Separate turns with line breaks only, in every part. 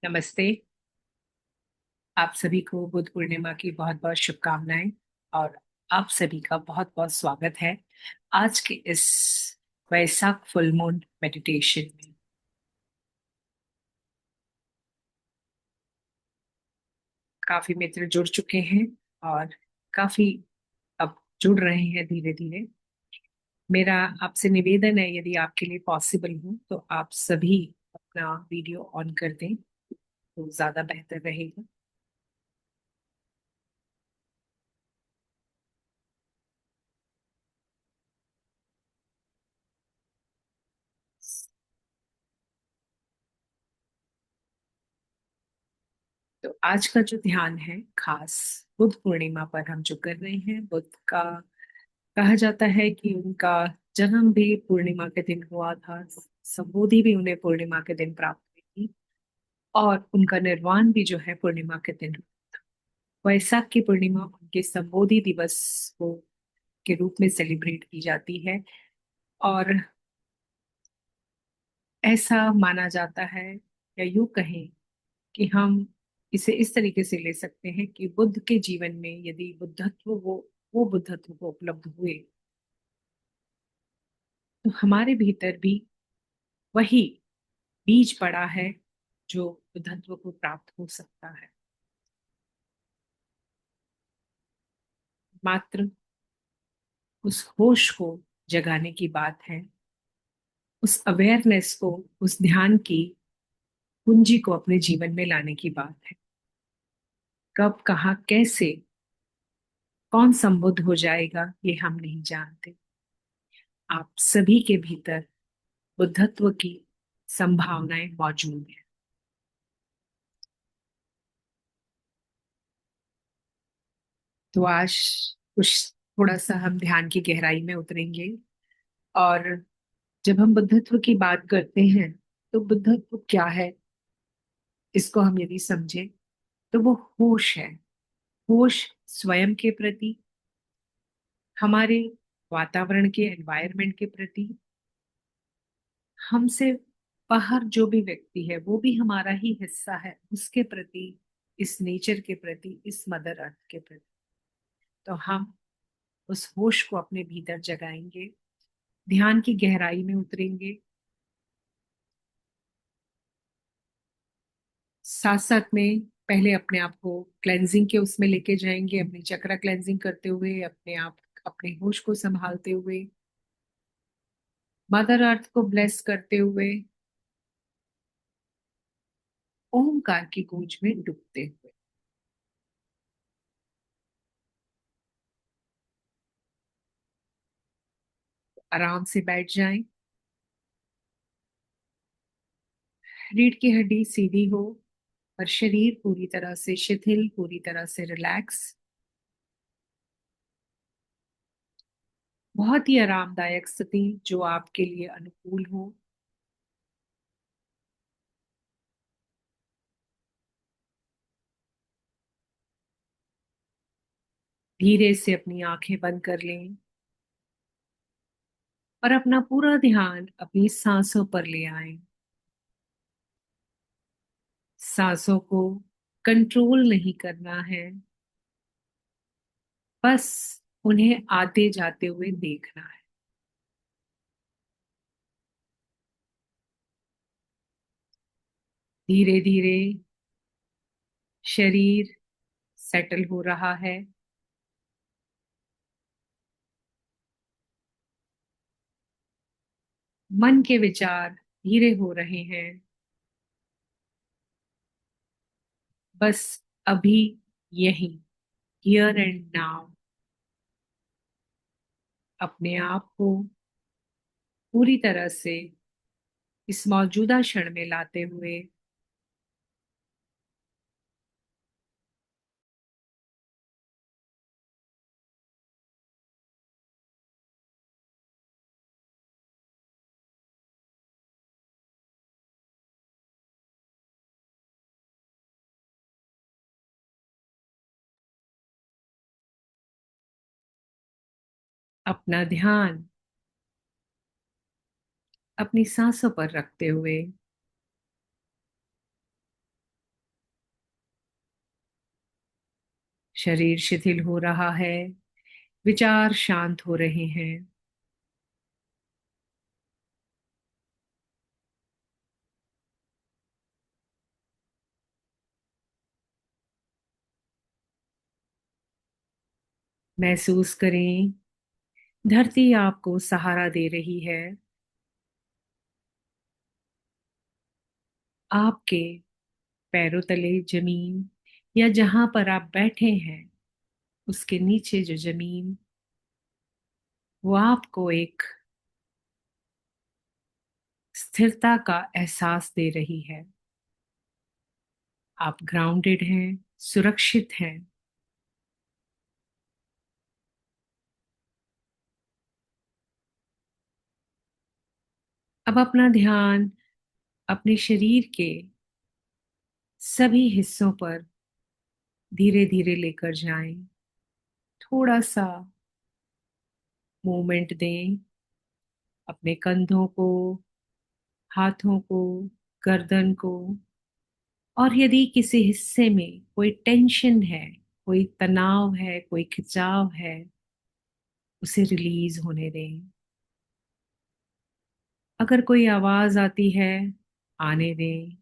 नमस्ते। आप सभी को बुद्ध पूर्णिमा की बहुत बहुत शुभकामनाएं। और आप सभी का बहुत बहुत स्वागत है आज के इस वैशाख फुल मून मेडिटेशन में। काफी मित्र जुड़ चुके हैं और काफी अब जुड़ रहे हैं धीरे धीरे। मेरा आपसे निवेदन है, यदि आपके लिए पॉसिबल हो तो आप सभी अपना वीडियो ऑन कर दें तो ज्यादा बेहतर रहेगा। तो आज का जो ध्यान है खास बुद्ध पूर्णिमा पर हम जो कर रहे हैं, बुद्ध का कहा जाता है कि उनका जन्म भी पूर्णिमा के दिन हुआ था, संबोधि भी उन्हें पूर्णिमा के दिन प्राप्त हुई थी और उनका निर्वाण भी जो है पूर्णिमा के दिन। वैशाख की पूर्णिमा उनके संबोधि दिवस को के रूप में सेलिब्रेट की जाती है। और ऐसा माना जाता है, या यूं कहें कि हम इसे इस तरीके से ले सकते हैं कि बुद्ध के जीवन में यदि बुद्धत्व वो बुद्धत्व को उपलब्ध हुए तो हमारे भीतर भी वही बीज पड़ा है जो बुद्धत्व को प्राप्त हो सकता है। मात्र उस होश को जगाने की बात है, उस अवेयरनेस को, उस ध्यान की पूंजी को अपने जीवन में लाने की बात है। कब कहाँ कैसे कौन संबुद्ध हो जाएगा ये हम नहीं जानते। आप सभी के भीतर बुद्धत्व की संभावनाएं मौजूद हैं। तो आज कुछ थोड़ा सा हम ध्यान की गहराई में उतरेंगे। और जब हम बुद्धत्व की बात करते हैं तो बुद्धत्व क्या है, इसको हम यदि समझें तो वो होश है। होश स्वयं के प्रति, हमारे वातावरण के एनवायरनमेंट के प्रति, हमसे बाहर जो भी व्यक्ति है वो भी हमारा ही हिस्सा है, उसके प्रति, इस नेचर के प्रति, इस मदर अर्थ के प्रति। तो हम उस होश को अपने भीतर जगाएंगे, ध्यान की गहराई में उतरेंगे। साथ साथ में पहले अपने आप को क्लेंजिंग के उसमें लेके जाएंगे, अपनी चक्रा क्लेंजिंग करते हुए, अपने आप अपने होश को संभालते हुए, मदर अर्थ को ब्लेस करते हुए, ओमकार की गूंज में डूबते हुए। आराम से बैठ जाएं, रीढ़ की हड्डी सीधी हो और शरीर पूरी तरह से शिथिल, पूरी तरह से रिलैक्स। बहुत ही आरामदायक स्थिति जो आपके लिए अनुकूल हो। धीरे से अपनी आंखें बंद कर लें और अपना पूरा ध्यान अपनी सांसों पर ले आए। सांसों को कंट्रोल नहीं करना है, बस उन्हें आते जाते हुए देखना है। धीरे धीरे शरीर सेटल हो रहा है, मन के विचार धीरे हो रहे हैं। बस अभी, यही, हियर एंड नाउ, अपने आप को पूरी तरह से इस मौजूदा क्षण में लाते हुए अपना ध्यान अपनी सांसों पर रखते हुए शरीर शिथिल हो रहा है, विचार शांत हो रहे हैं। महसूस करें, धरती आपको सहारा दे रही है। आपके पैरों तले जमीन या जहां पर आप बैठे हैं, उसके नीचे जो जमीन, वो आपको एक स्थिरता का एहसास दे रही है। आप ग्राउंडेड हैं, सुरक्षित हैं। अब अपना ध्यान अपने शरीर के सभी हिस्सों पर धीरे धीरे लेकर जाएं। थोड़ा सा मूवमेंट दें, अपने कंधों को, हाथों को, गर्दन को। और यदि किसी हिस्से में कोई टेंशन है, कोई तनाव है, कोई खिंचाव है, उसे रिलीज होने दें। अगर कोई आवाज आती है, आने दें।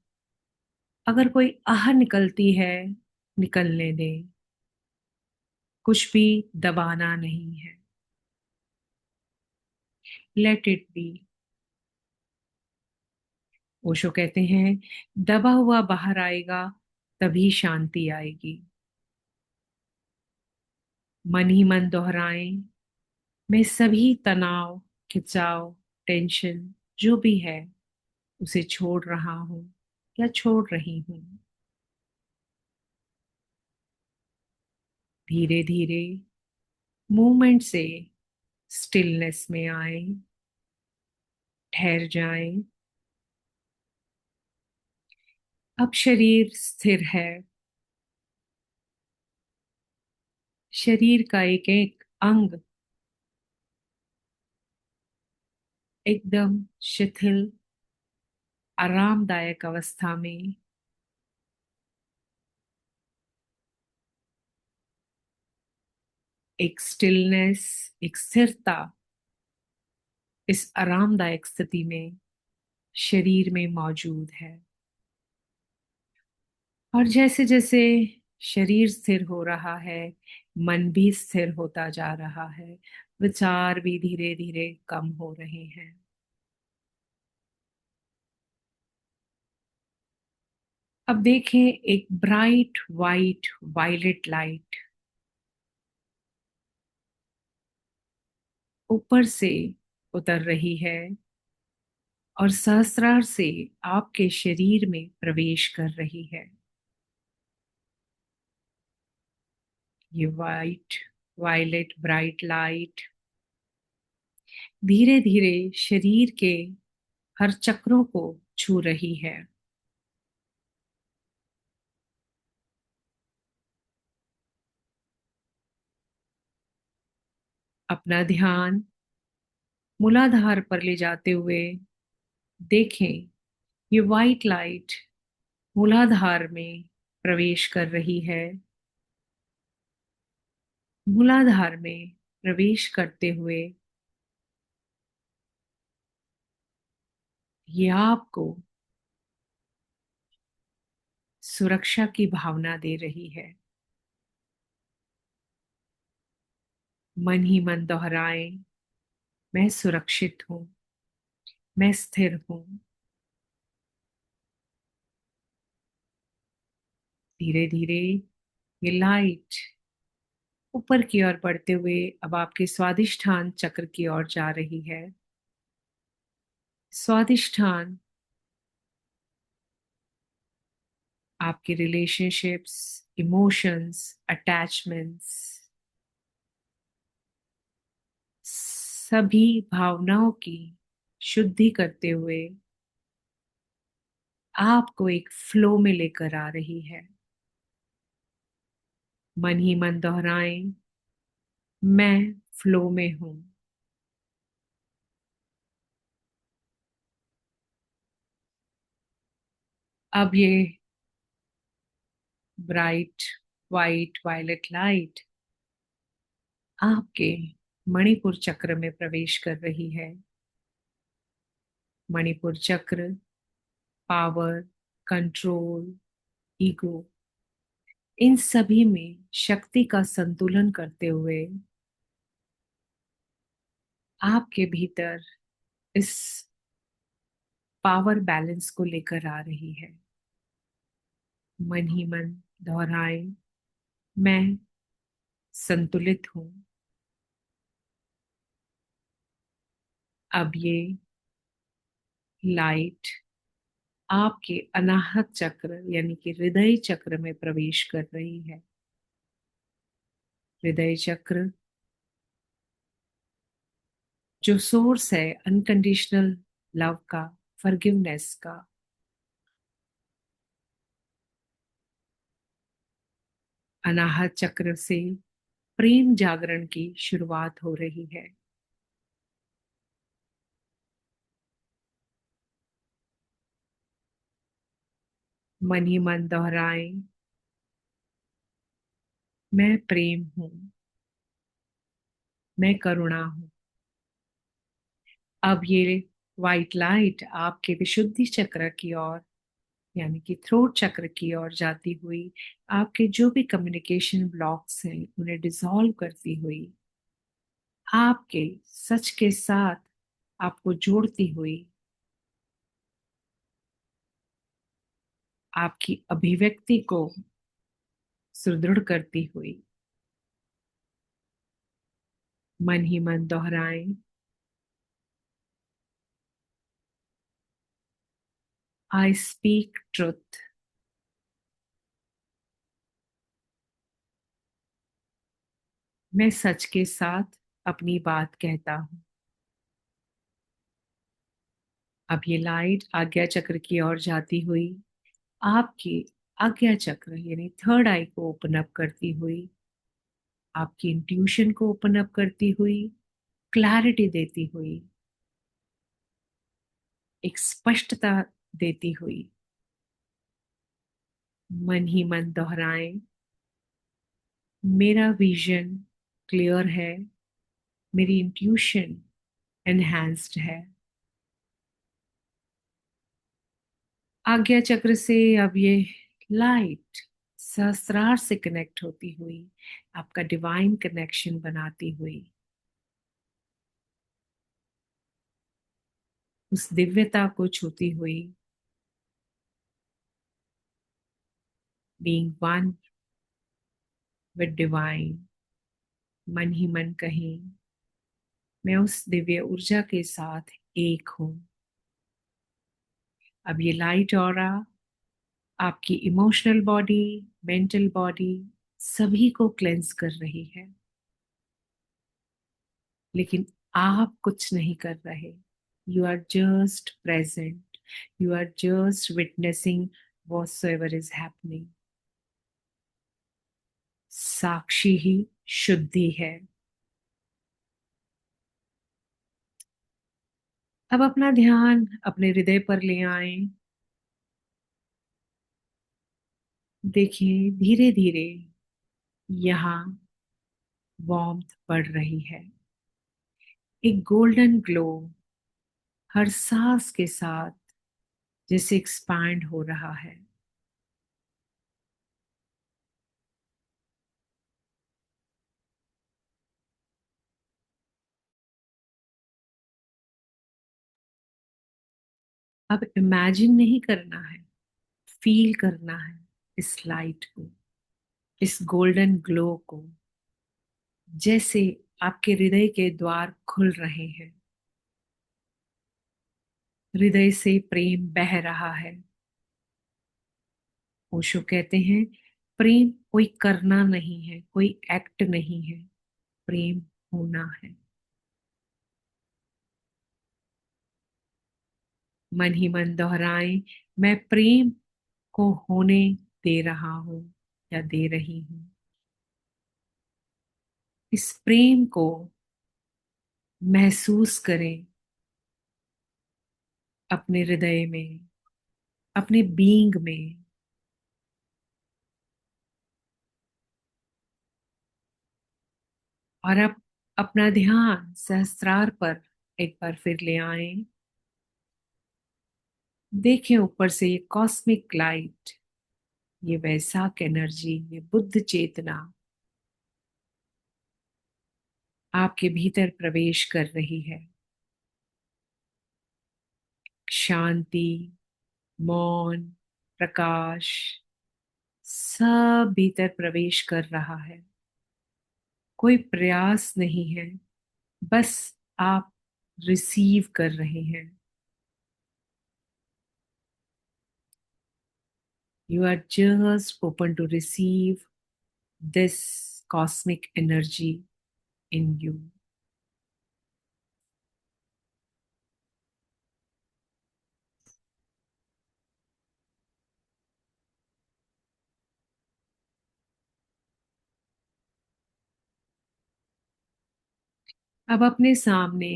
अगर कोई आह निकलती है, निकलने दें। कुछ भी दबाना नहीं है। Let it be. ओशो कहते हैं, दबा हुआ बाहर आएगा, तभी शांति आएगी। मन ही मन दोहराएं, मैं सभी तनाव, खिंचाव, टेंशन जो भी है, उसे छोड़ रहा हूं या छोड़ रही हूं। धीरे धीरे मूवमेंट से स्टिलनेस में आए, ठहर जाएं। अब शरीर स्थिर है। शरीर का एक एक अंग एकदम शिथिल, आरामदायक अवस्था में। एक स्टिलनेस, एक स्थिरता इस आरामदायक स्थिति में शरीर में मौजूद है। और जैसे जैसे शरीर स्थिर हो रहा है, मन भी स्थिर होता जा रहा है। विचार भी धीरे धीरे कम हो रहे हैं। अब देखें, एक ब्राइट वाइट वायलेट लाइट ऊपर से उतर रही है और सहस्रार से आपके शरीर में प्रवेश कर रही है। ये वाइट वायलेट ब्राइट लाइट धीरे धीरे शरीर के हर चक्रों को छू रही है। अपना ध्यान मूलाधार पर ले जाते हुए देखें, ये वाइट लाइट मूलाधार में प्रवेश कर रही है। मूलाधार में प्रवेश करते हुए ये आपको सुरक्षा की भावना दे रही है। मन ही मन दोहराएं, मैं सुरक्षित हूं, मैं स्थिर हूं। धीरे धीरे ये लाइट ऊपर की ओर बढ़ते हुए अब आपके स्वादिष्ठान चक्र की ओर जा रही है। स्वादिष्ठान आपके रिलेशनशिप्स, इमोशंस, अटैचमेंट्स, सभी भावनाओं की शुद्धि करते हुए आपको एक फ्लो में लेकर आ रही है। मन ही मन दोहराएं, मैं फ्लो में हूं। अब ये ब्राइट वाइट वायलेट लाइट आपके मणिपुर चक्र में प्रवेश कर रही है। मणिपुर चक्र पावर, कंट्रोल, ईगो, इन सभी में शक्ति का संतुलन करते हुए आपके भीतर इस पावर बैलेंस को लेकर आ रही है। मन ही मन दोहराए, मैं संतुलित हूं। अब ये लाइट आपके अनाहत चक्र यानी कि हृदय चक्र में प्रवेश कर रही है। हृदय चक्र जो सोर्स है अनकंडीशनल लव का, फॉरगिवनेस का, अनाहत चक्र से प्रेम जागरण की शुरुआत हो रही है। मन ही मन दोहराएं, मैं प्रेम हूं, मैं करुणा हूं। अब ये वाइट लाइट आपके विशुद्धि चक्र की ओर यानी कि थ्रोट चक्र की ओर जाती हुई आपके जो भी कम्युनिकेशन ब्लॉक्स हैं उन्हें डिसॉल्व करती हुई आपके सच के साथ आपको जोड़ती हुई आपकी अभिव्यक्ति को सुदृढ़ करती हुई मन ही मन दोहराएं, आई स्पीक ट्रुथ। मैं सच के साथ अपनी बात कहता हूं। अब ये लाइट आज्ञा चक्र की ओर जाती हुई आपकी आज्ञा चक्र यानी थर्ड आई को ओपन अप करती हुई आपकी इंट्यूशन को ओपन अप करती हुई क्लैरिटी देती हुई एक स्पष्टता देती हुई मन ही मन दोहराएं, मेरा विजन क्लियर है, मेरी इंट्यूशन एनहांस्ड है। आज्ञा चक्र से अब ये लाइट सहस्रार से कनेक्ट होती हुई आपका डिवाइन कनेक्शन बनाती हुई उस दिव्यता को छूती हुई बीइंग वन विद डिवाइन मन ही मन कहीं, मैं उस दिव्य ऊर्जा के साथ एक हूं। अब ये लाइट ऑरा आपकी इमोशनल बॉडी, मेंटल बॉडी सभी को क्लेंस कर रही है, लेकिन आप कुछ नहीं कर रहे। You are just present, you are just witnessing whatsoever is happening। साक्षी ही शुद्धि है। अब अपना ध्यान अपने हृदय पर ले आए। देखिए धीरे धीरे यहाँ वार्मथ बढ़ रही है, एक गोल्डन ग्लो हर सांस के साथ जैसे एक्सपैंड हो रहा है। अब इमेजिन नहीं करना है, फील करना है इस लाइट को, इस गोल्डन ग्लो को, जैसे आपके हृदय के द्वार खुल रहे हैं, हृदय से प्रेम बह रहा है। ओशो कहते हैं प्रेम कोई करना नहीं है, कोई एक्ट नहीं है, प्रेम होना है। मन ही मन दोहराएं, मैं प्रेम को होने दे रहा हूं या दे रही हूं। इस प्रेम को महसूस करें अपने हृदय में, अपने बीइंग में। और अब अपना ध्यान सहस्त्रार पर एक बार फिर ले आए। देखें ऊपर से ये कॉस्मिक लाइट, ये वैसाख एनर्जी, ये बुद्ध चेतना आपके भीतर प्रवेश कर रही है। शांति, मौन, प्रकाश सब भीतर प्रवेश कर रहा है। कोई प्रयास नहीं है, बस आप रिसीव कर रहे हैं। You are just open to receive this cosmic energy in you. अब अपने सामने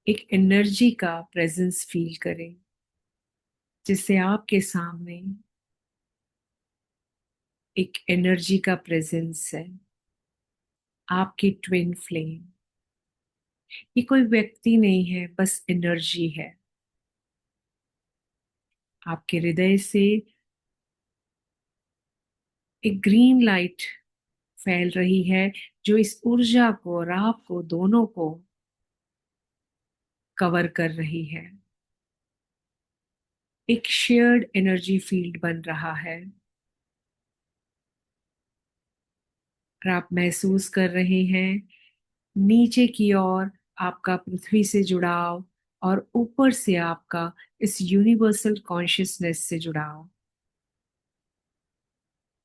एक एनर्जी का प्रेजेंस फील करें, जिससे आपके सामने एक एनर्जी का प्रेजेंस है, आपकी ट्विन फ्लेम। ये कोई व्यक्ति नहीं है, बस एनर्जी है। आपके हृदय से एक ग्रीन लाइट फैल रही है, जो इस ऊर्जा को और आपको दोनों को कवर कर रही है। एक शेयर्ड एनर्जी फील्ड बन रहा है और आप महसूस कर रहे हैं नीचे की ओर आपका पृथ्वी से जुड़ाव और ऊपर से आपका इस यूनिवर्सल कॉन्शियसनेस से जुड़ाव।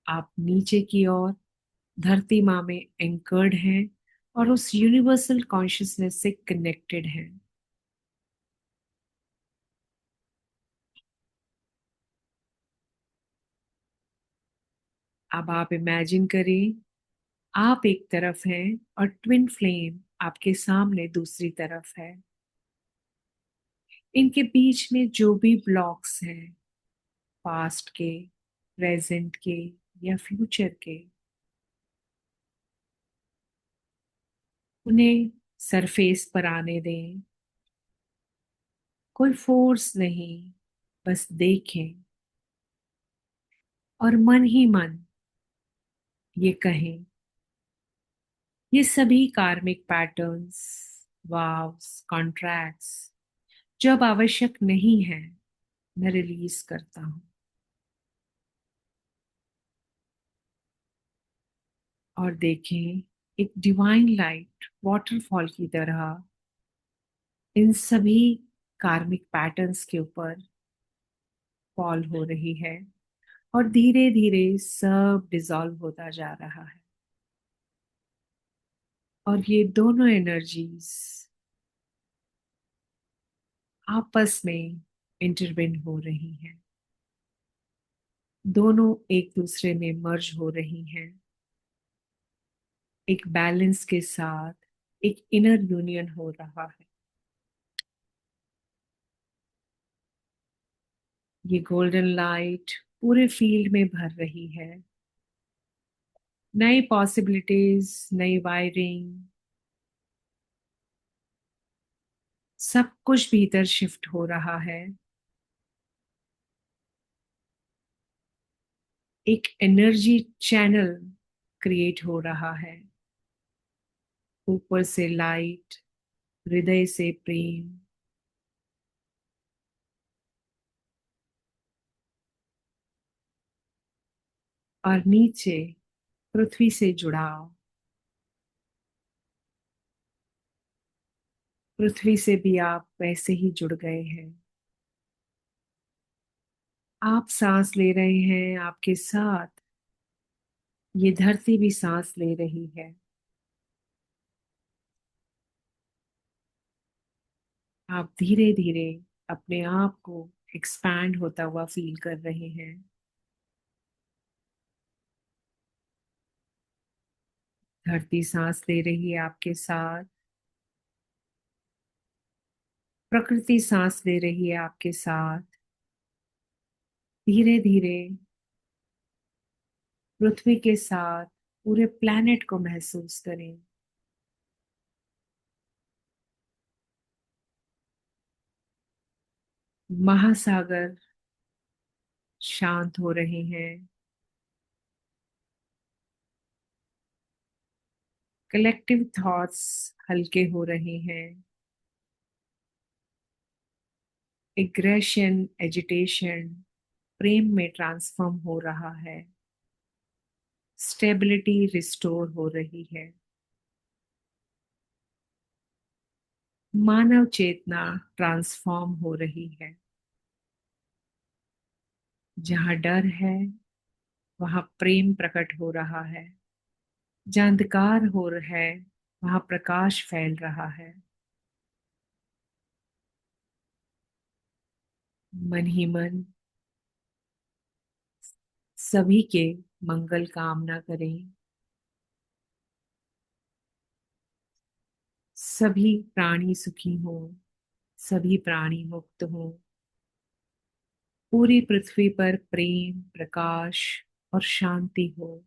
आप नीचे की ओर धरती माँ में एंकर्ड हैं और उस यूनिवर्सल कॉन्शियसनेस से कनेक्टेड हैं। अब आप इमेजिन करें, आप एक तरफ हैं और ट्विन फ्लेम आपके सामने दूसरी तरफ है। इनके बीच में जो भी ब्लॉक्स हैं, पास्ट के, प्रेजेंट के या फ्यूचर के, उन्हें सरफेस पर आने दें। कोई फोर्स नहीं, बस देखें और मन ही मन ये कहें, ये सभी कार्मिक पैटर्न्स, वाव्स, कॉन्ट्रैक्ट्स जो अब आवश्यक नहीं है, मैं रिलीज करता हूँ। और देखें, एक डिवाइन लाइट वॉटरफॉल की तरह इन सभी कार्मिक पैटर्न्स के ऊपर फॉल हो रही है और धीरे धीरे सब डिसॉल्व होता जा रहा है। और ये दोनों एनर्जीज आपस में इंटरविन हो रही हैं, दोनों एक दूसरे में मर्ज हो रही हैं, एक बैलेंस के साथ एक इनर यूनियन हो रहा है। ये गोल्डन लाइट पूरे फील्ड में भर रही है। नई पॉसिबिलिटीज, नई वायरिंग, सब कुछ भीतर शिफ्ट हो रहा है। एक एनर्जी चैनल क्रिएट हो रहा है। ऊपर से लाइट, हृदय से प्रेम, और नीचे पृथ्वी से जुड़ाव। पृथ्वी से भी आप वैसे ही जुड़ गए हैं। आप सांस ले रहे हैं, आपके साथ ये धरती भी सांस ले रही है। आप धीरे धीरे अपने आप को एक्सपैंड होता हुआ फील कर रहे हैं। धरती सांस ले रही है आपके साथ, प्रकृति सांस ले रही है आपके साथ। धीरे धीरे पृथ्वी के साथ पूरे प्लैनेट को महसूस करें। महासागर शांत हो रहे हैं। कलेक्टिव थॉट्स हल्के हो रहे हैं। एग्रेशन, एजिटेशन प्रेम में ट्रांसफॉर्म हो रहा है। स्टेबिलिटी रिस्टोर हो रही है। मानव चेतना ट्रांसफॉर्म हो रही है। जहां डर है वहां प्रेम प्रकट हो रहा है। जहां अंधकार हो रहा है वहां प्रकाश फैल रहा है। मन ही मन सभी के मंगल कामना करें। सभी प्राणी सुखी हों, सभी प्राणी मुक्त हों। पूरी पृथ्वी पर प्रेम, प्रकाश और शांति हो।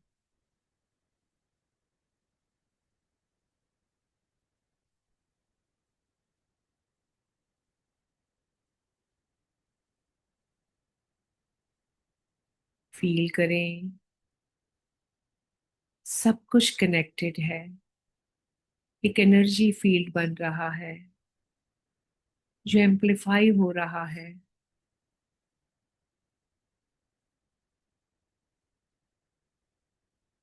फील करें सब कुछ कनेक्टेड है। एक एनर्जी फील्ड बन रहा है जो एम्पलीफाई हो रहा है।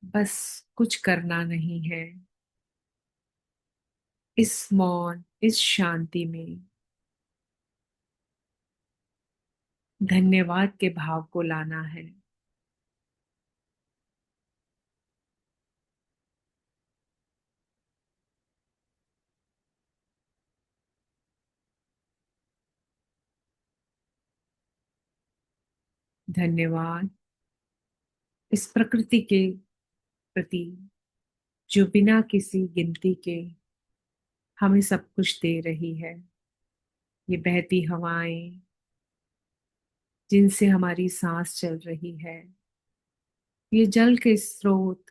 बस कुछ करना नहीं है। इस मौन, इस शांति में धन्यवाद के भाव को लाना है। धन्यवाद इस प्रकृति के प्रति जो बिना किसी गिनती के हमें सब कुछ दे रही है। ये बहती हवाएं जिनसे हमारी सांस चल रही है। ये जल के स्रोत,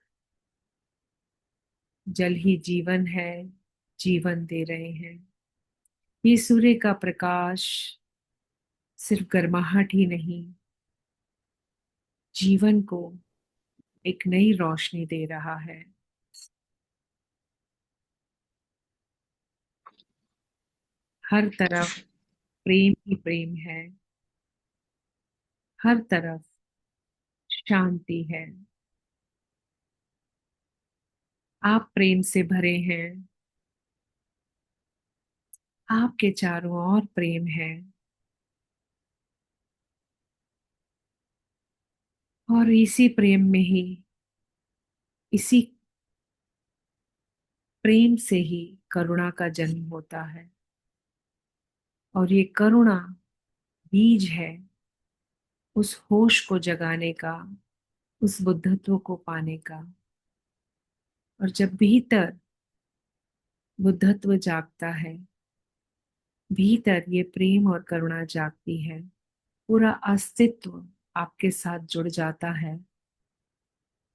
जल ही जीवन है, जीवन दे रहे हैं। ये सूर्य का प्रकाश सिर्फ गर्माहट ही नहीं, जीवन को एक नई रोशनी दे रहा है। हर तरफ प्रेम ही प्रेम है। हर तरफ शांति है। आप प्रेम से भरे हैं। आपके चारों ओर प्रेम है। और इसी प्रेम में ही, इसी प्रेम से ही करुणा का जन्म होता है। और ये करुणा बीज है उस होश को जगाने का, उस बुद्धत्व को पाने का। और जब भीतर बुद्धत्व जागता है, भीतर ये प्रेम और करुणा जागती है, पूरा अस्तित्व आपके साथ जुड़ जाता है।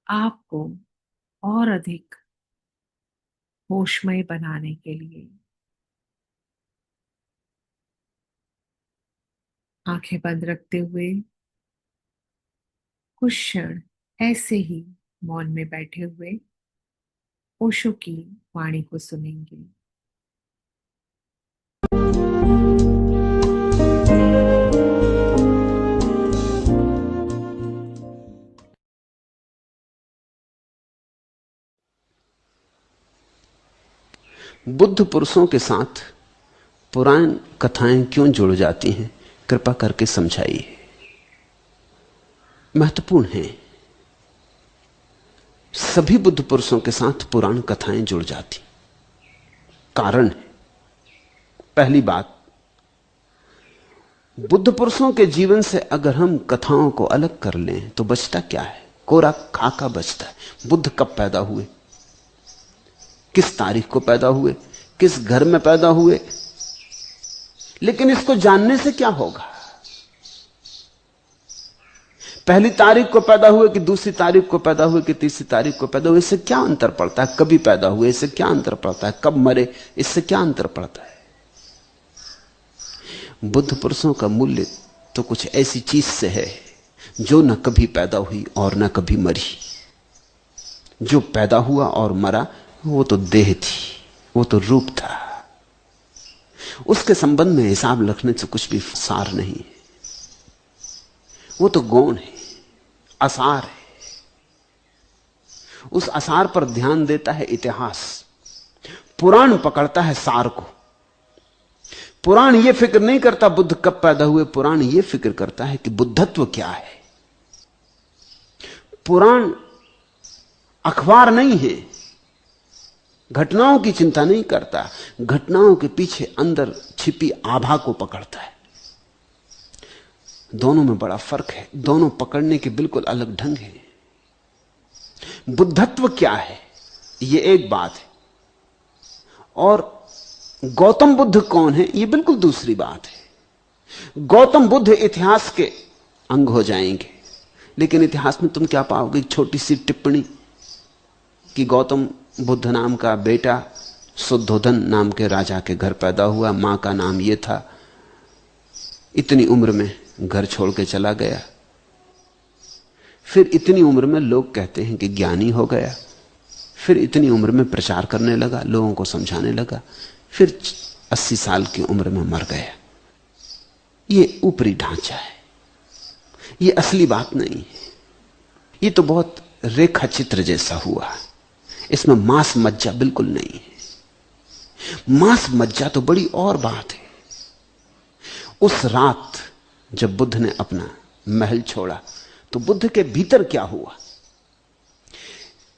आपको और अधिक होशमय बनाने के लिए। आंखें बंद रखते हुए कुछ क्षण ऐसे ही मौन में बैठे हुए ओशो की वाणी को सुनेंगे।
बुद्ध पुरुषों के साथ पुराण कथाएं क्यों जुड़ जाती हैं, कृपा करके समझाइए। महत्वपूर्ण है। सभी बुद्ध पुरुषों के साथ पुराण कथाएं जुड़ जाती। कारण है, पहली बात, बुद्ध पुरुषों के जीवन से अगर हम कथाओं को अलग कर लें तो बचता क्या है? कोरा खाका बचता है। बुद्ध कब पैदा हुए, किस तारीख को पैदा हुए, किस घर में पैदा हुए, लेकिन इसको जानने से क्या होगा? पहली तारीख को पैदा हुए कि दूसरी तारीख को पैदा हुए कि तीसरी तारीख को पैदा हुए, इससे क्या अंतर पड़ता है? कभी पैदा हुए, इससे क्या अंतर पड़ता है? कब मरे, इससे क्या अंतर पड़ता है? बुद्ध पुरुषों का मूल्य तो कुछ ऐसी चीज से है जो न कभी पैदा हुई और न कभी मरी। जो पैदा हुआ और मरा वो तो देह थी, वो तो रूप था। उसके संबंध में हिसाब रखने से कुछ भी सार नहीं है। वो तो गौण है, आसार है। उस आसार पर ध्यान देता है इतिहास। पुराण पकड़ता है सार को। पुराण यह फिक्र नहीं करता बुद्ध कब पैदा हुए, पुराण यह फिक्र करता है कि बुद्धत्व क्या है। पुराण अखबार नहीं है, घटनाओं की चिंता नहीं करता, घटनाओं के पीछे अंदर छिपी आभा को पकड़ता है। दोनों में बड़ा फर्क है, दोनों पकड़ने के बिल्कुल अलग ढंग है। बुद्धत्व क्या है यह एक बात है, और गौतम बुद्ध कौन है यह बिल्कुल दूसरी बात है। गौतम बुद्ध इतिहास के अंग हो जाएंगे, लेकिन इतिहास में तुम क्या पाओगे? छोटी सी टिप्पणी कि गौतम बुद्ध नाम का बेटा शुद्धोधन नाम के राजा के घर पैदा हुआ, मां का नाम यह था, इतनी उम्र में घर छोड़ के चला गया। फिर इतनी उम्र में लोग कहते हैं कि ज्ञानी हो गया। फिर इतनी उम्र में प्रचार करने लगा, लोगों को समझाने लगा। फिर 80 साल की उम्र में मर गया। ये ऊपरी ढांचा है, ये असली बात नहीं है। ये तो बहुत रेखा चित्र जैसा हुआ, इसमें मांस मज्जा बिल्कुल नहीं है। मांस मज्जा तो बड़ी और बात है। उस रात जब बुद्ध ने अपना महल छोड़ा तो बुद्ध के भीतर क्या हुआ?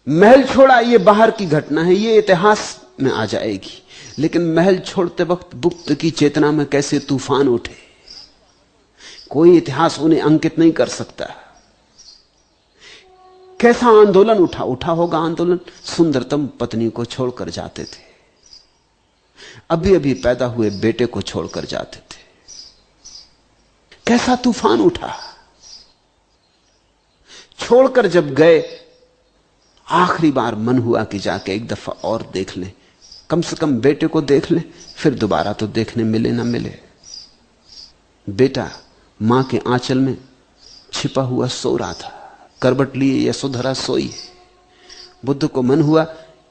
महल छोड़ा ये बाहर की घटना है, ये इतिहास में आ जाएगी, लेकिन महल छोड़ते वक्त बुद्ध की चेतना में कैसे तूफान उठे, कोई इतिहास उन्हें अंकित नहीं कर सकता। कैसा आंदोलन उठा होगा आंदोलन। सुंदरतम पत्नी को छोड़कर जाते थे, अभी अभी पैदा हुए बेटे को छोड़कर जाते थे। कैसा तूफान उठा। छोड़कर जब गए, आखिरी बार मन हुआ कि जाके एक दफा और देख लें, कम से कम बेटे को देख लें, फिर दोबारा तो देखने मिले ना मिले। बेटा मां के आंचल में छिपा हुआ सो रहा था, करवट लिए यशोधरा सोई है। बुद्ध को मन हुआ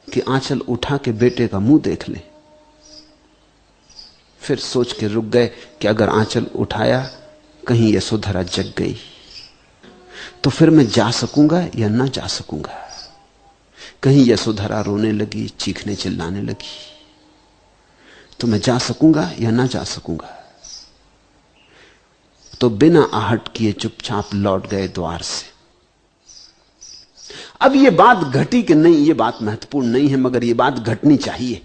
कि आंचल उठा के बेटे का मुंह देख ले। फिर सोच के रुक गए कि अगर आंचल उठाया कहीं यशोधरा जग गई तो फिर मैं जा सकूंगा या ना जा सकूंगा। कहीं यशोधरा रोने लगी, चीखने चिल्लाने लगी तो मैं जा सकूंगा या ना जा सकूंगा। तो बिना आहट किए चुपचाप लौट गए द्वार से। अब यह बात घटी कि नहीं, यह बात महत्वपूर्ण नहीं है, मगर यह बात घटनी चाहिए।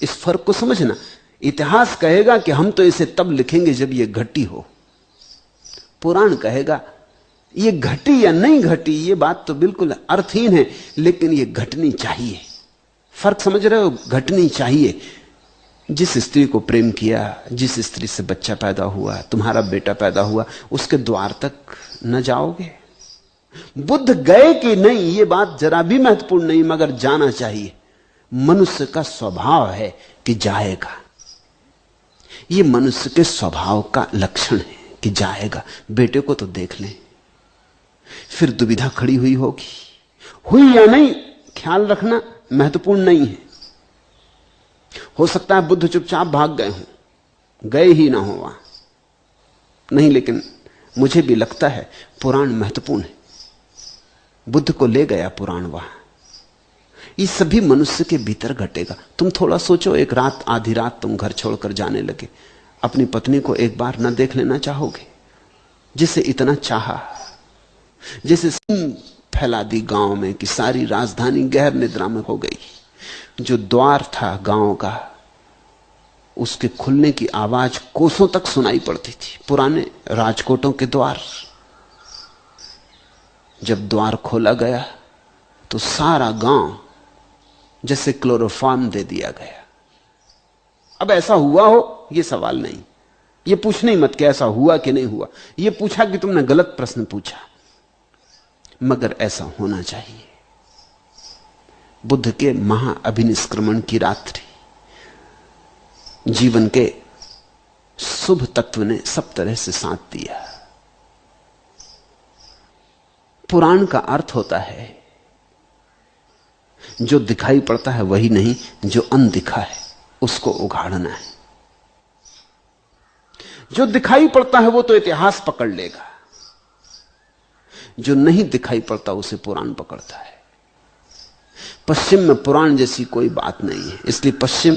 इस फर्क को समझना। इतिहास कहेगा कि हम तो इसे तब लिखेंगे जब यह घटी हो। पुराण कहेगा यह घटी या नहीं घटी, यह बात तो बिल्कुल अर्थहीन है, लेकिन यह घटनी चाहिए। फर्क समझ रहे हो? घटनी चाहिए। जिस स्त्री को प्रेम किया, जिस स्त्री से बच्चा पैदा हुआ, तुम्हारा बेटा पैदा हुआ, उसके द्वार तक न जाओगे? बुद्ध गए कि नहीं यह बात जरा भी महत्वपूर्ण नहीं, मगर जाना चाहिए। मनुष्य का स्वभाव है कि जाएगा। यह मनुष्य के स्वभाव का लक्षण है कि जाएगा। बेटे को तो देख लें। फिर दुविधा खड़ी हुई होगी, हुई या नहीं ख्याल रखना महत्वपूर्ण नहीं है। हो सकता है बुद्ध चुपचाप भाग गए हों, गए ही ना हो वहां, नहीं, लेकिन मुझे भी लगता है पुराण महत्वपूर्ण है। बुद्ध को ले गया पुराण वहां। ये सभी मनुष्य के भीतर घटेगा। तुम थोड़ा सोचो, एक रात, आधी रात तुम घर छोड़कर जाने लगे, अपनी पत्नी को एक बार न देख लेना चाहोगे? जिसे इतना चाहा, जैसे फैला दी गांव में कि सारी राजधानी गहर निद्रा में हो गई। जो द्वार था गांव का, उसके खुलने की आवाज कोसों तक सुनाई पड़ती थी। पुराने राजकोटों के द्वार, जब द्वार खोला गया तो सारा गांव जैसे क्लोरोफॉर्म दे दिया गया। अब ऐसा हुआ हो यह सवाल नहीं, यह पूछने ही मत कि ऐसा हुआ कि नहीं हुआ, यह पूछा कि तुमने गलत प्रश्न पूछा, मगर ऐसा होना चाहिए। बुद्ध के महाअभिनिष्क्रमण की रात्रि, जीवन के शुभ तत्व ने सब तरह से साथ दिया। पुराण का अर्थ होता है जो दिखाई पड़ता है वही नहीं, जो अनदिखा है उसको उघाड़ना है। जो दिखाई पड़ता है वो तो इतिहास पकड़ लेगा, जो नहीं दिखाई पड़ता उसे पुराण पकड़ता है। पश्चिम में पुराण जैसी कोई बात नहीं है, इसलिए पश्चिम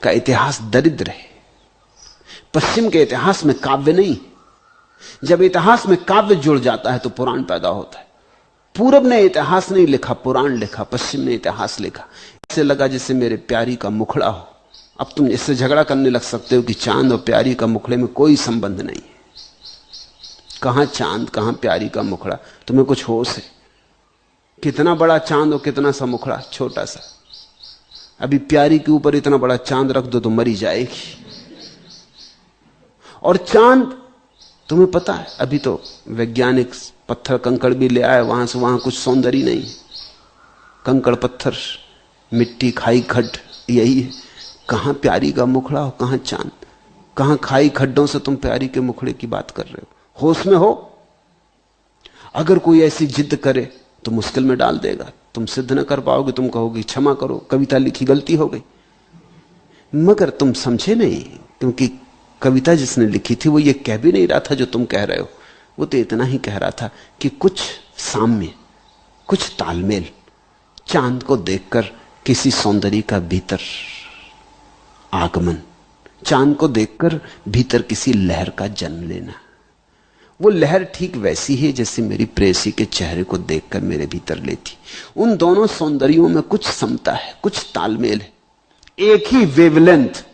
का इतिहास दरिद्र है। पश्चिम के इतिहास में काव्य नहीं। जब इतिहास में काव्य जुड़ जाता है तो पुराण पैदा होता है। पूरब ने इतिहास नहीं लिखा, पुराण लिखा। पश्चिम ने इतिहास लिखा। इससे लगा जैसे मेरे प्यारी का मुखड़ा हो। अब तुम इससे झगड़ा करने लग सकते हो कि चांद और प्यारी का मुखड़े में कोई संबंध नहीं है। कहां चांद, कहां प्यारी का मुखड़ा? तुम्हें कुछ होश है? कितना बड़ा चांद और कितना सा मुखड़ा, छोटा सा। अभी प्यारी के ऊपर इतना बड़ा चांद रख दो तो मरी जाएगी। और चांद, तुम्हें पता है अभी तो वैज्ञानिक पत्थर कंकड़ भी ले आए, वहां से वहां कुछ सौंदर्य नहीं। कंकड़ पत्थर, मिट्टी, खाई खड्ड, यही है। कहां प्यारी का मुखड़ा हो, कहां चांद? कहां खाई खड्डों से तुम प्यारी के मुखड़े की बात कर रहे हो? होश में हो? अगर कोई ऐसी जिद करे तो मुश्किल में डाल देगा। तुम सिद्ध न कर पाओगे, तुम कहोगे क्षमा करो, कविता लिखी गलती हो गई। मगर तुम समझे नहीं, क्योंकि कविता जिसने लिखी थी वो ये कह भी नहीं रहा था जो तुम कह रहे हो। वो तो इतना ही कह रहा था कि कुछ साम्य, कुछ तालमेल, चांद को देखकर किसी सौंदर्य का भीतर आगमन, चांद को देखकर भीतर किसी लहर का जन्म लेना। वो लहर ठीक वैसी है जैसे मेरी प्रेयसी के चेहरे को देखकर मेरे भीतर लेती। उन दोनों सौंदर्यों में कुछ समता है, कुछ तालमेल है, एक ही वेवलेंथ।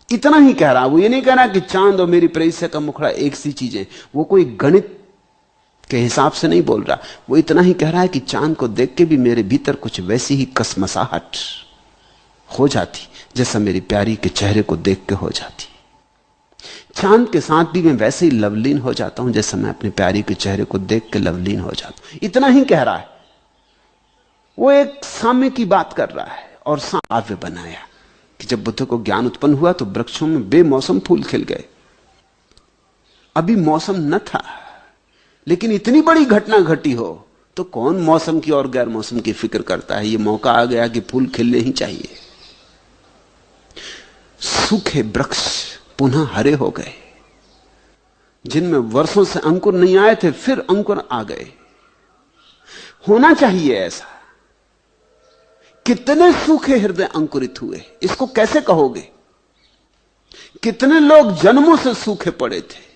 इतना ही कह रहा। वो ये नहीं कह रहा कि चांद और मेरी प्रेयसी का मुखड़ा एक सी चीजें। वो कोई गणित के हिसाब से नहीं बोल रहा। वो इतना ही कह रहा है कि चांद को देख के भी मेरे भीतर कुछ वैसी ही कसमसाहट हो जाती जैसा मेरी प्यारी के चेहरे को देख के हो जाती। चांद के साथ भी मैं वैसे ही लवलीन हो जाता हूं जैसा मैं अपने प्यारी के चेहरे को देख के लवलीन हो जाता हूं। इतना ही कह रहा है। वो एक साम्य की बात कर रहा है। और काव्य बनाया कि जब बुद्ध को ज्ञान उत्पन्न हुआ तो वृक्षों में बेमौसम फूल खिल गए। अभी मौसम न था, लेकिन इतनी बड़ी घटना घटी हो तो कौन मौसम की और गैर मौसम की फिक्र करता है। ये मौका आ गया कि फूल खिलने ही चाहिए। सूखे वृक्ष पुनः हरे हो गए, जिनमें वर्षों से अंकुर नहीं आए थे, फिर अंकुर आ गए। होना चाहिए ऐसा। कितने सूखे हृदय अंकुरित हुए, इसको कैसे कहोगे? कितने लोग जन्मों से सूखे पड़े थे,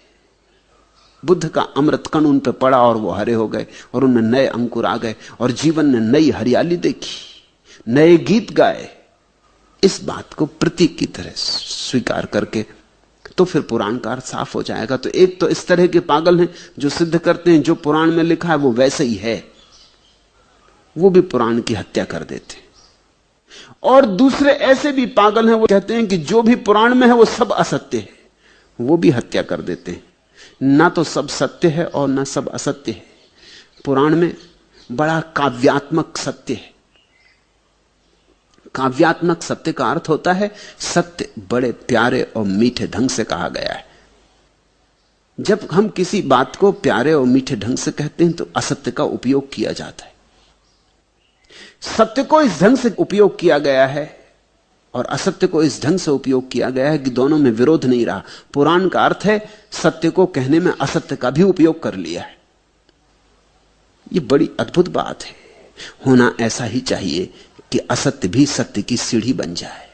बुद्ध का अमृत कण उन पर पड़ा और वो हरे हो गए और उनमें नए अंकुर आ गए और जीवन ने नई हरियाली देखी, नए गीत गाए। इस बात को प्रतीक की तरह स्वीकार करके तो फिर पुराण का अर्थ साफ हो जाएगा। तो एक तो इस तरह के पागल हैं जो सिद्ध करते हैं जो पुराण में लिखा है वो वैसे ही है, वो भी पुराण की हत्या कर देते। और दूसरे ऐसे भी पागल हैं, वो कहते हैं कि जो भी पुराण में है वो सब असत्य है, वो भी हत्या कर देते हैं। ना तो सब सत्य है और ना सब असत्य है। पुराण में बड़ा काव्यात्मक सत्य है। काव्यात्मक सत्य का अर्थ होता है सत्य बड़े प्यारे और मीठे ढंग से कहा गया है। जब हम किसी बात को प्यारे और मीठे ढंग से कहते हैं तो असत्य का उपयोग किया जाता है। सत्य को इस ढंग से उपयोग किया गया है और असत्य को इस ढंग से उपयोग किया गया है कि दोनों में विरोध नहीं रहा। पुराण का अर्थ है सत्य को कहने में असत्य का भी उपयोग कर लिया है। यह बड़ी अद्भुत बात है। होना ऐसा ही चाहिए कि असत्य भी सत्य की सीढ़ी बन जाए।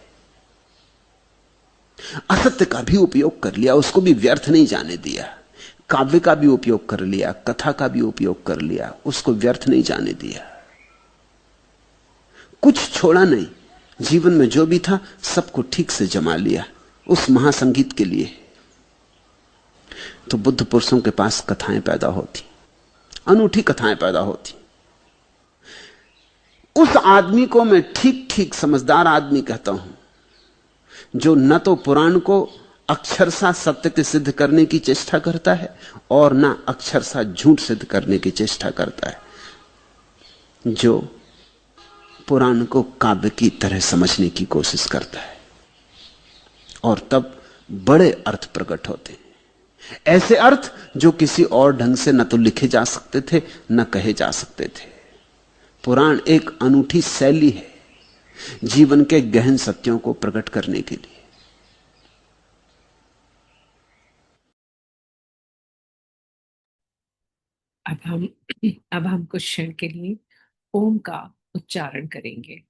असत्य का भी उपयोग कर लिया, उसको भी व्यर्थ नहीं जाने दिया। काव्य का भी उपयोग कर लिया, कथा का भी उपयोग कर लिया, उसको व्यर्थ नहीं जाने दिया। कुछ छोड़ा नहीं। जीवन में जो भी था सबको ठीक से जमा लिया उस महासंगीत के लिए। तो बुद्ध पुरुषों के पास कथाएं पैदा होती, अनूठी कथाएं पैदा होती। उस आदमी को मैं ठीक ठीक समझदार आदमी कहता हूं जो न तो पुराण को अक्षरशः सत्य के सिद्ध करने की चेष्टा करता है और न अक्षरशः झूठ सिद्ध करने की चेष्टा करता है, जो पुराण को काव्य की तरह समझने की कोशिश करता है और तब बड़े अर्थ प्रकट होते हैं, ऐसे अर्थ जो किसी और ढंग से न तो लिखे जा सकते थे न कहे जा सकते थे। पुराण एक अनूठी शैली है जीवन के गहन सत्यों को प्रकट करने के लिए।
अब हम अब हम कुछ क्षण के लिए ओम का उच्चारण करेंगे।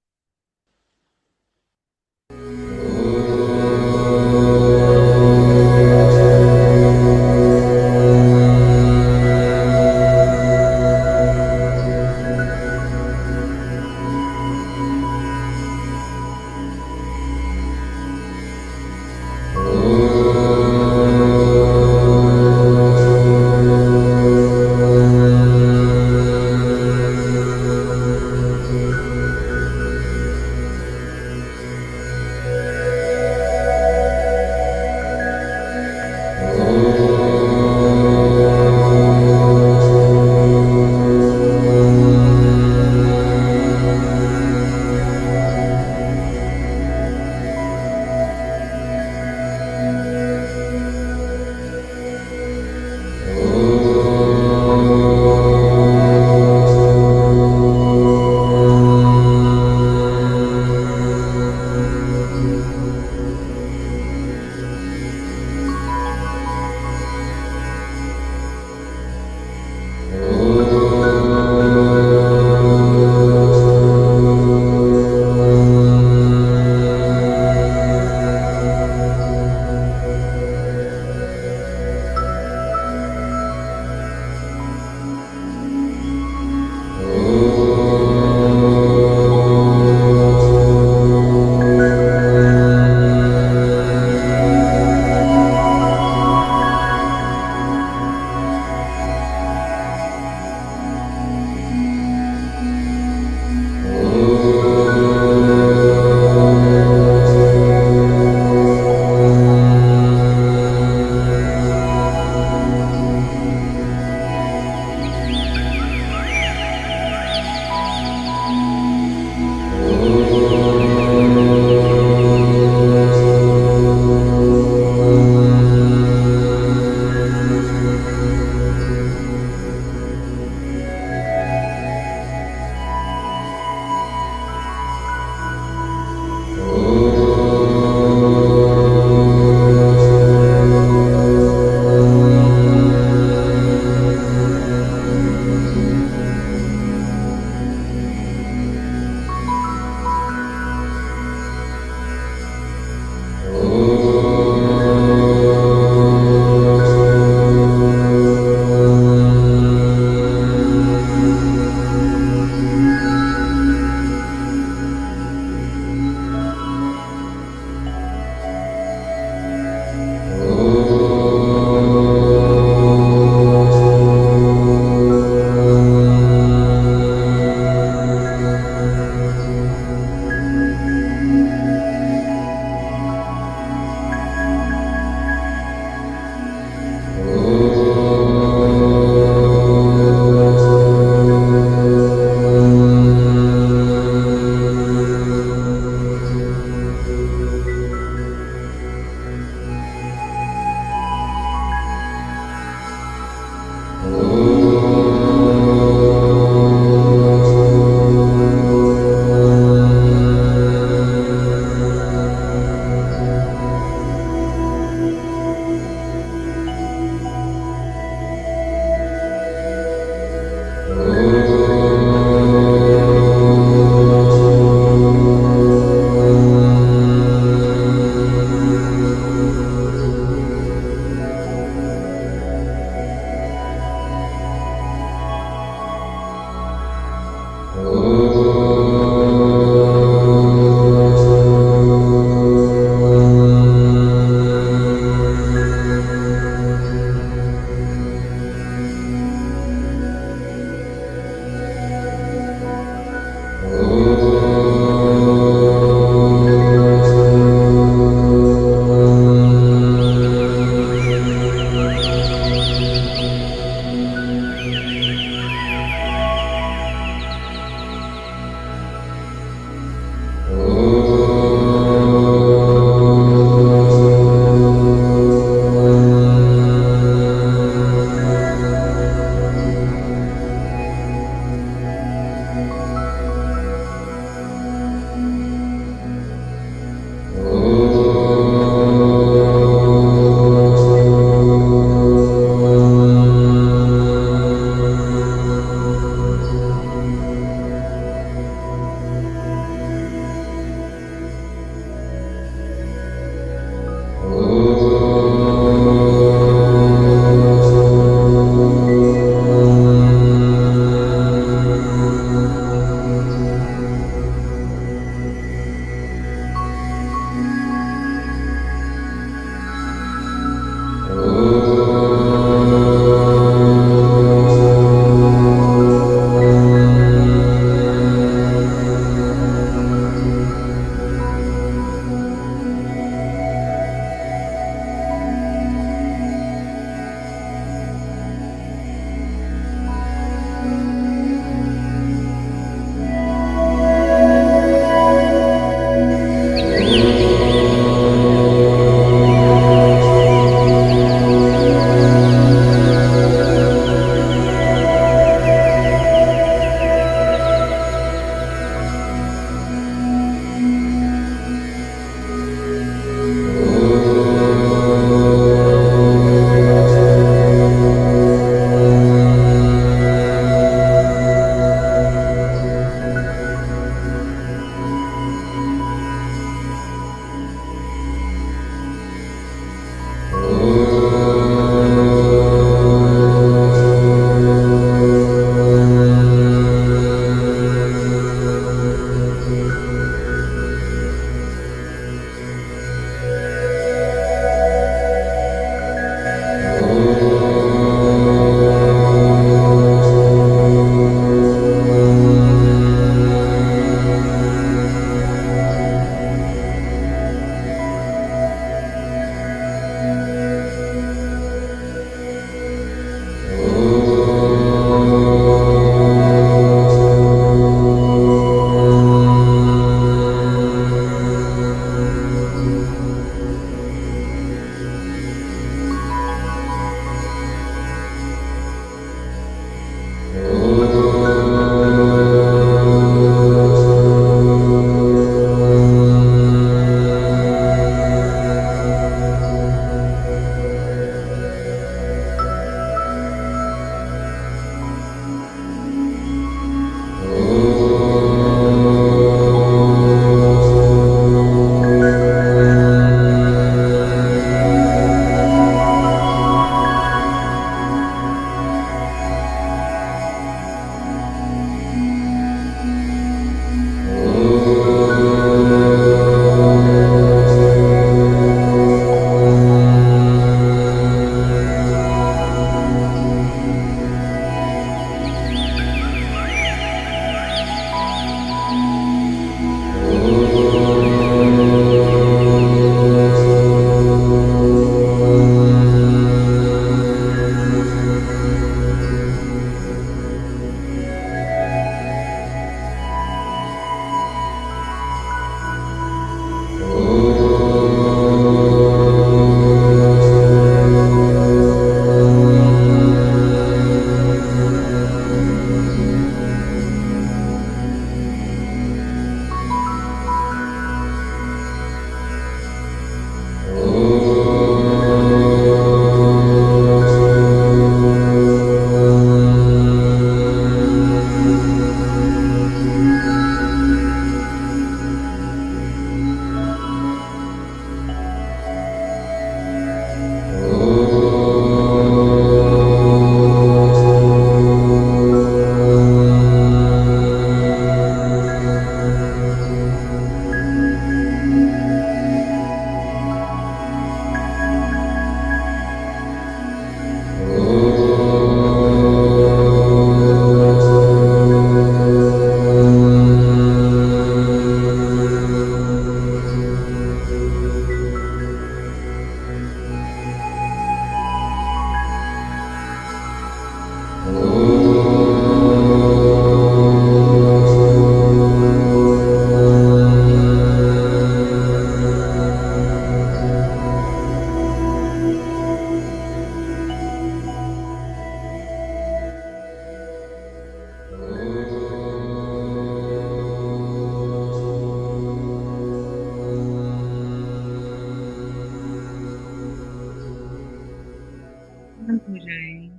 शांत हो जाएं,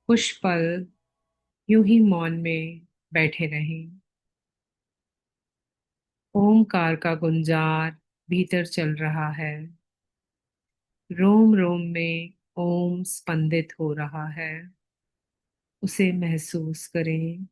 कुछ पल यूं ही मौन में बैठे रहें। ओमकार का गुंजार भीतर चल रहा है, रोम रोम में ओम स्पंदित हो रहा है, उसे महसूस करें।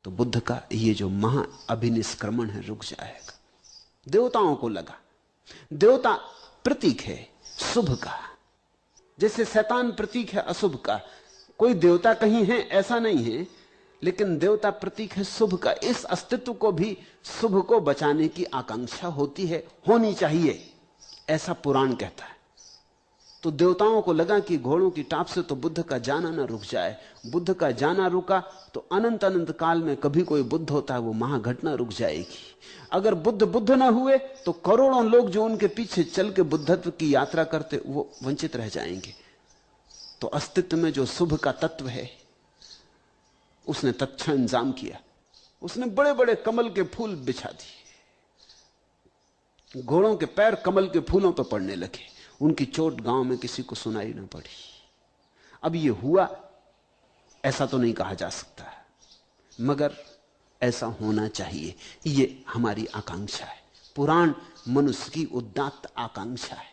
तो बुद्ध का ये जो महा अभिनिष्क्रमण है रुक जाएगा। देवताओं को लगा, देवता प्रतीक है शुभ का, जैसे शैतान प्रतीक है अशुभ का। कोई देवता कहीं है ऐसा नहीं है, लेकिन देवता प्रतीक है शुभ का। इस अस्तित्व को भी शुभ को बचाने की आकांक्षा होती है, होनी चाहिए, ऐसा पुराण कहता है। तो देवताओं को लगा कि घोड़ों की टाप से तो बुद्ध का जाना ना रुक जाए। बुद्ध का जाना रुका तो अनंत अनंत काल में कभी कोई बुद्ध होता है वो महाघटना रुक जाएगी। अगर बुद्ध बुद्ध ना हुए तो करोड़ों लोग जो उनके पीछे चल के बुद्धत्व की यात्रा करते वो वंचित रह जाएंगे। तो अस्तित्व में जो शुभ का तत्व है उसने तत्क्षण इंतजाम किया। उसने बड़े बड़े कमल के फूल बिछा दिए, घोड़ों के पैर कमल के फूलों पर पड़ने लगे, उनकी चोट गांव में किसी को सुनाई ना पड़ी। अब ये हुआ ऐसा तो नहीं कहा जा सकता, मगर ऐसा होना चाहिए, ये हमारी आकांक्षा है। पुराण मनुष्य की उदात्त आकांक्षा है।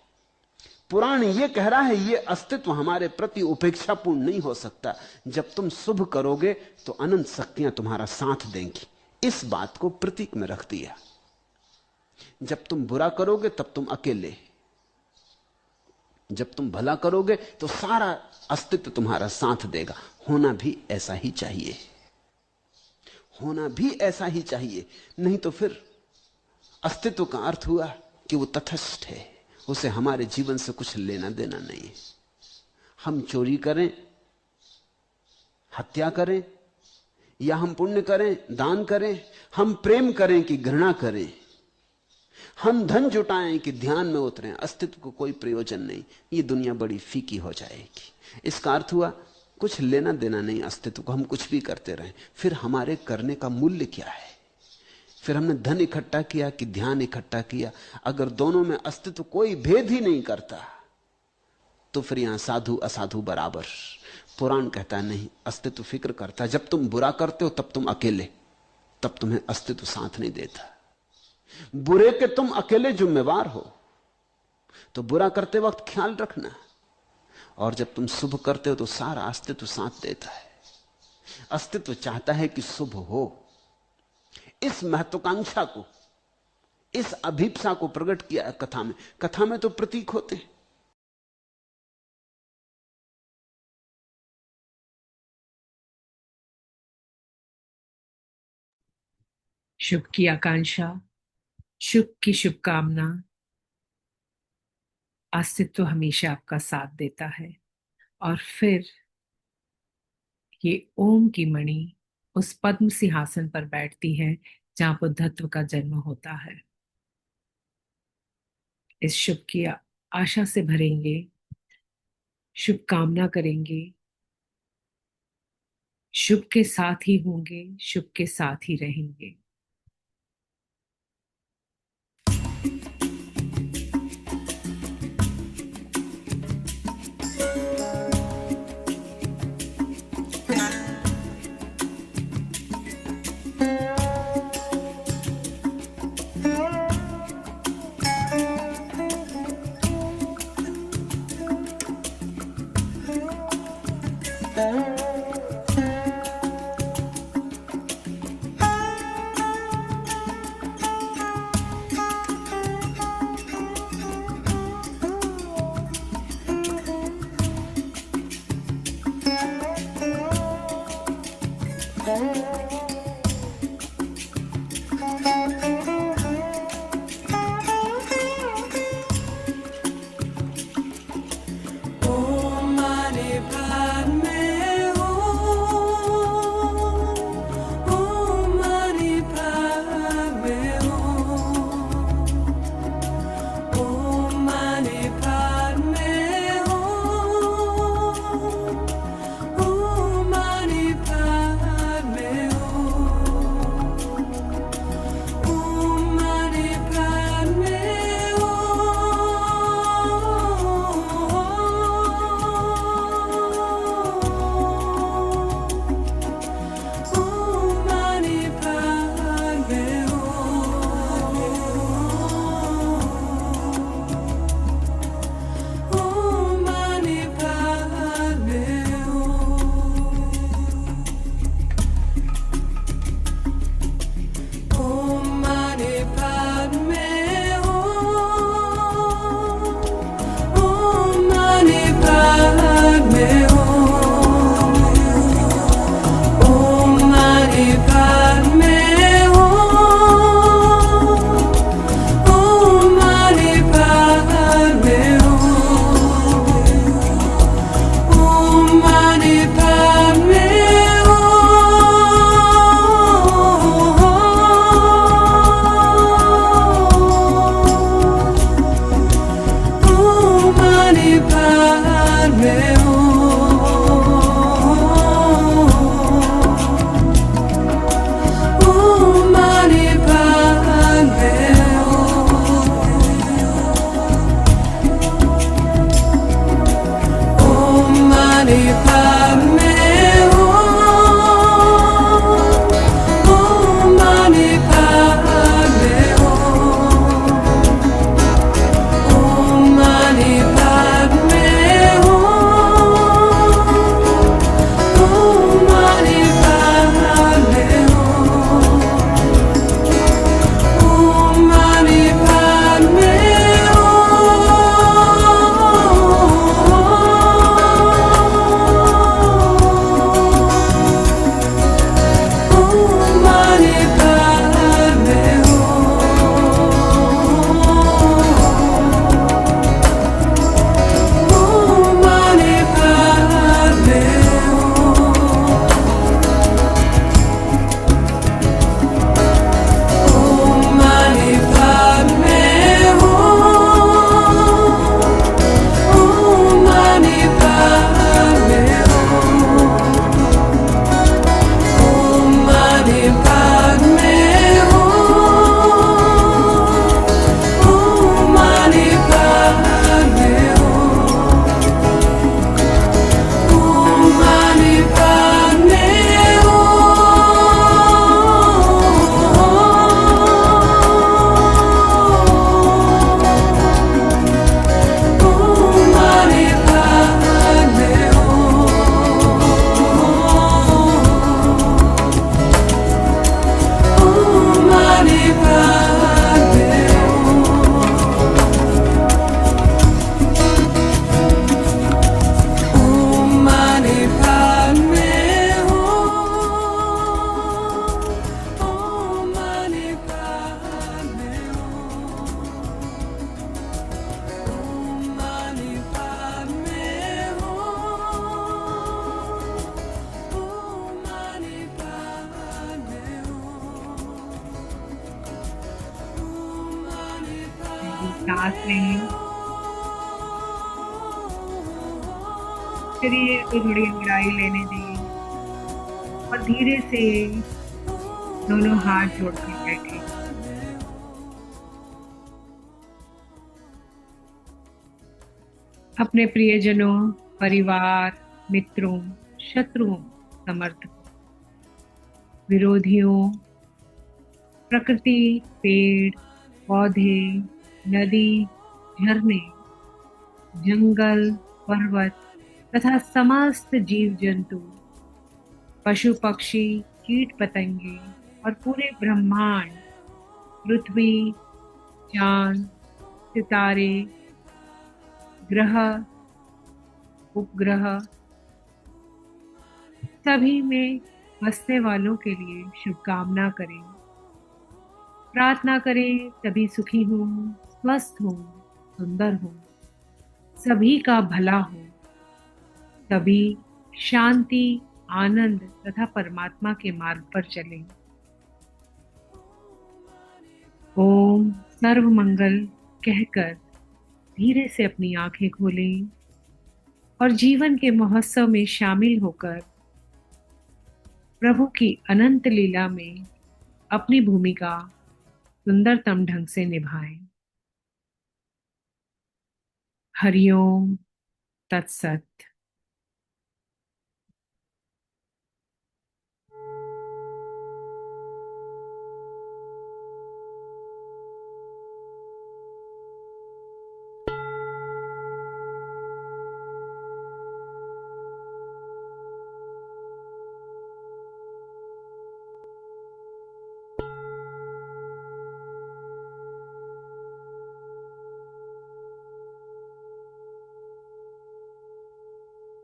पुराण ये कह रहा है ये अस्तित्व हमारे प्रति उपेक्षापूर्ण नहीं हो सकता। जब तुम शुभ करोगे तो अनंत शक्तियां तुम्हारा साथ देंगी। इस बात को प्रतीक में रख दिया। जब तुम बुरा करोगे तब तुम अकेले, जब तुम भला करोगे तो सारा अस्तित्व तुम्हारा साथ देगा। होना भी ऐसा ही चाहिए, होना भी ऐसा ही चाहिए। नहीं तो फिर अस्तित्व का अर्थ हुआ कि वो तटस्थ है, उसे हमारे जीवन से कुछ लेना देना नहीं है। हम चोरी करें, हत्या करें, या हम पुण्य करें, दान करें, हम प्रेम करें कि घृणा करें, हम धन जुटाएं कि ध्यान में उतरें, अस्तित्व को कोई प्रयोजन नहीं। ये दुनिया बड़ी फीकी हो जाएगी। इसका अर्थ हुआ कुछ लेना देना नहीं अस्तित्व को। हम कुछ भी करते रहें, फिर हमारे करने का मूल्य क्या है? फिर हमने धन इकट्ठा किया कि ध्यान इकट्ठा किया? अगर दोनों में अस्तित्व कोई भेद ही नहीं करता तो फिर यहां साधु असाधु बराबर। पुराण कहता नहीं, अस्तित्व फिक्र करता। जब तुम बुरा करते हो तब तुम अकेले, तब तुम्हें अस्तित्व साथ नहीं देता। बुरे के तुम अकेले जिम्मेवार हो, तो बुरा करते वक्त ख्याल रखना। और जब तुम शुभ करते हो तो सारा अस्तित्व साथ देता है। अस्तित्व चाहता है कि शुभ हो। इस महत्वाकांक्षा को, इस अभीप्सा को प्रकट किया कथा में। कथा में तो प्रतीक होते हैं।
शुभ की आकांक्षा, शुभ की शुभकामना, अस्तित्व हमेशा आपका साथ देता है। और फिर ये ओम की मणि उस पद्म सिंहासन पर बैठती है जहां बुद्धत्व का जन्म होता है। इस शुभ की आशा से भरेंगे, शुभ कामना करेंगे, शुभ के साथ ही होंगे, शुभ के साथ ही रहेंगे। सांस लें। शरीर को थोड़ी अंगड़ाई लेने दें और धीरे से दोनों हाथ जोड़कर बैठे। अपने प्रियजनों, परिवार, मित्रों, शत्रुओं, समर्थकों, विरोधियों, प्रकृति, पेड़, पौधे, नदी, झरने, जंगल, पर्वत तथा समस्त जीव जंतु, पशु पक्षी, कीट पतंगे और पूरे ब्रह्मांड, पृथ्वी, चांद, सितारे, ग्रह, उपग्रह, सभी में बसने वालों के लिए शुभकामना करें। प्रार्थना करें सभी सुखी हो, स्वस्थ हो, सुंदर हो, सभी का भला हो, सभी शांति, आनंद तथा परमात्मा के मार्ग पर चलें। ओम सर्व मंगल कहकर धीरे से अपनी आंखें खोलें और जीवन के महोत्सव में शामिल होकर प्रभु की अनंत लीला में अपनी भूमिका सुंदरतम ढंग से निभाएं। हरिओम तत्सत।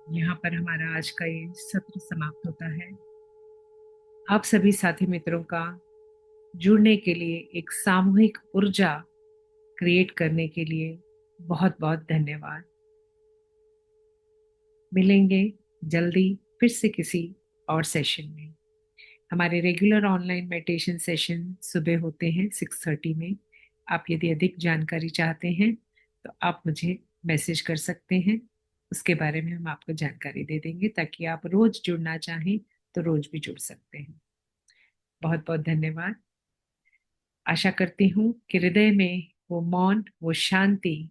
यहाँ पर हमारा आज का ये सत्र समाप्त होता है। आप सभी साथी मित्रों का जुड़ने के लिए, एक सामूहिक ऊर्जा क्रिएट करने के लिए बहुत बहुत धन्यवाद। मिलेंगे जल्दी फिर से किसी और सेशन में। हमारे रेगुलर ऑनलाइन मेडिटेशन सेशन सुबह होते हैं 6:30 में। आप यदि अधिक जानकारी चाहते हैं तो आप मुझे मैसेज कर सकते हैं। उसके बारे में हम आपको जानकारी दे देंगे ताकि आप रोज जुड़ना चाहें तो रोज भी जुड़ सकते हैं। बहुत बहुत धन्यवाद। आशा करती हूँ कि हृदय में वो मौन, वो शांति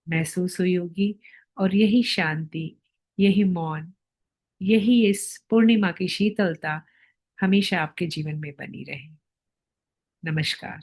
महसूस हुई होगी और यही शांति, यही मौन, यही इस पूर्णिमा की शीतलता हमेशा आपके जीवन में बनी रहे। नमस्कार।